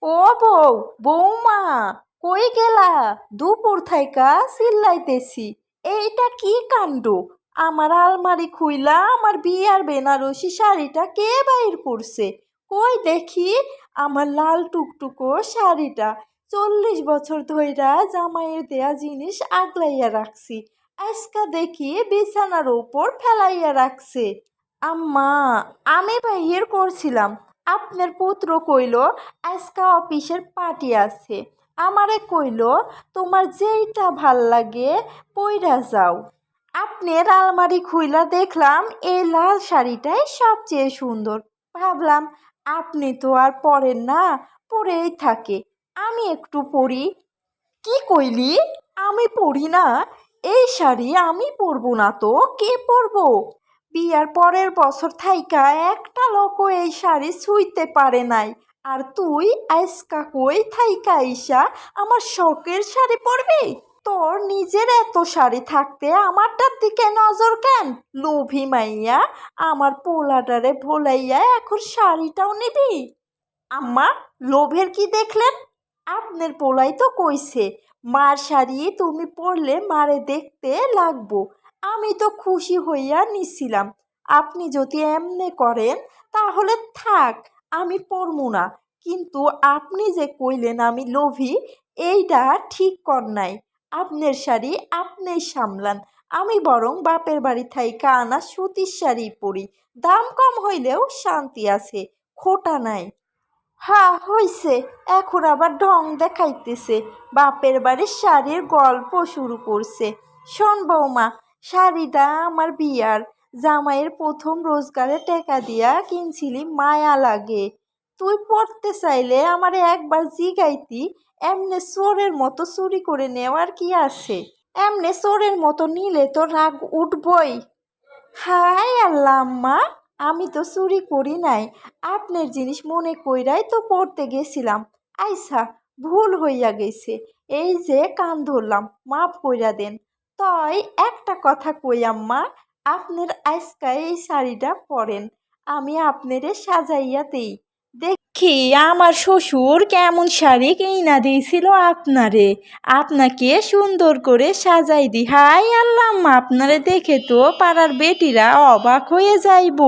ও বউ, বৌমা, কই গেলা? দুপুর থাইকা চিল্লাইতেছি। এইটা কি কাণ্ড! আমার আলমারি খুইলা আমার বিয়ার বেনারসি শাড়িটা কে বাইর করছে? কই দেখি আমার লাল টুকটুকো শাড়িটা। 40 বছর ধইরা জামাইয়ের দেয়া জিনিস আগলাইয়া রাখছি, আজকা দেখি বিছানার উপর ফেলাইয়া রাখছে। আম্মা, আমি বাহির করছিলাম, আপনার পুত্র কইল আজকা অফিসের পার্টি আছে। আমারে কইল তোমার যেইটা ভাল লাগে পইরা যাও। আপনার আলমারি খুইলা দেখলাম এই লাল শাড়িটাই সবচেয়ে সুন্দর। ভাবলাম আপনি তো আর পরেন না, পরেই থাকে, আমি একটু পরি। কি কইলি? আমি পরি না? এই শাড়ি আমি পরবো না তো কে পরবো? বিয়ার পরের বছর থাইকা একটা লোকও এই শাড়ি ছুঁইতে পারে নাই, আর তুই আজকা কই থাইকা আইসা আমার শখের শাড়ি পরবি? তোর নিজের এত শাড়ি থাকতে আমারটার দিকে নজর কেন? লোভী মাইয়া, আমার পোলাটারে ভোলাইয়া এখন শাড়িটাও নিবি? আম্মা, লোভের কি দেখলেন? আপনার পোলাই তো কইছে মার শাড়ি তুমি পরলে মারে দেখতে লাগবো। আমি তো খুশি হইয়া নিছিলাম। আপনি যদি এমনে করেন তাহলে থাক, আমি পরমু না। কিন্তু আপনি যে কইলেন আমি লোভী, এইটা ঠিক কর নাই। আপনার শাড়ি আপনি সামলান, আমি বরং বাপের বাড়ি থাইকা আনা সুতির শাড়ি পরি। দাম কম হইলেও শান্তি আছে, খোটা নাই। হ্যাঁ হইছে, এখন আবার ঢং দেখাইতেছে, বাপের বাড়ির শাড়ির গল্প শুরু করছে। শোন বৌমা, শাড়িটা আমার বিয়ার, জামাইয়ের প্রথম রোজগারে টাকা দিয়া কিনছিলি, মায়া লাগে। তুই পড়তে চাইলে আমারে একবার জিগাইতি। এমনে চোরের মতো চুরি করে নেওয়ার কি আছে? এমনে চোরের মতো নিলে তো রাগ উঠবই। হাই আল্লাহ আম্মা, আমি তো চুরি করি নাই, আপনার জিনিস মনে কইরাই তো পড়তে গেছিলাম। আইসা, ভুল হইয়া গেছে, এই যে কান ধরলাম, মাফ কইরা দেন। তয় একটা কথা কই আম্মা, আপনার আজকা এই শাড়িটা পরেন, আমি আপনারে সাজাইয়া দেই। দেখি আমার শ্বশুর কেমন শাড়ি কিনা দিয়েছিল আপনারে, আপনাকে সুন্দর করে সাজাই দি। হাই আল্লাহ, আপনারে দেখে তো পাড়ার বেটিরা অবাক হয়ে যাইব।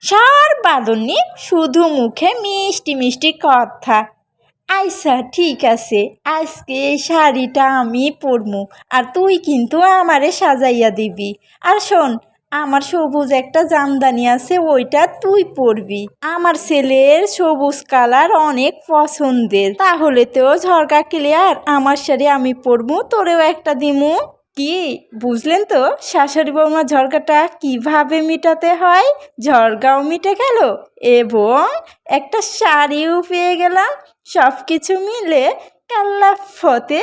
সর্বাদনী, শুধু মুখে মিষ্টি মিষ্টি কথা। আচ্ছা ঠিক আছে, আজকে এই শাড়িটা আমি পরমু, আর তুই কিন্তু আমারে সাজাইয়া দিবি। আর শোন, আমার সবুজ একটা জামদানি আছে, ওইটা তুই পরবি। আমার ছেলের সবুজ কালার অনেক পছন্দের। তাহলে তো ঝরকা ক্লিয়ার, আমার শাড়ি আমি পরমু, তোরেও একটা দিমু। কি বুঝলেন তো শাশুড়ি বৌমা ঝরকাটা কিভাবে মিটাতে হয়? ঝরকাও মিটে গেল এবং একটা শাড়িও পেয়ে গেলাম। সব কিছু মিলে কাল্লাফতে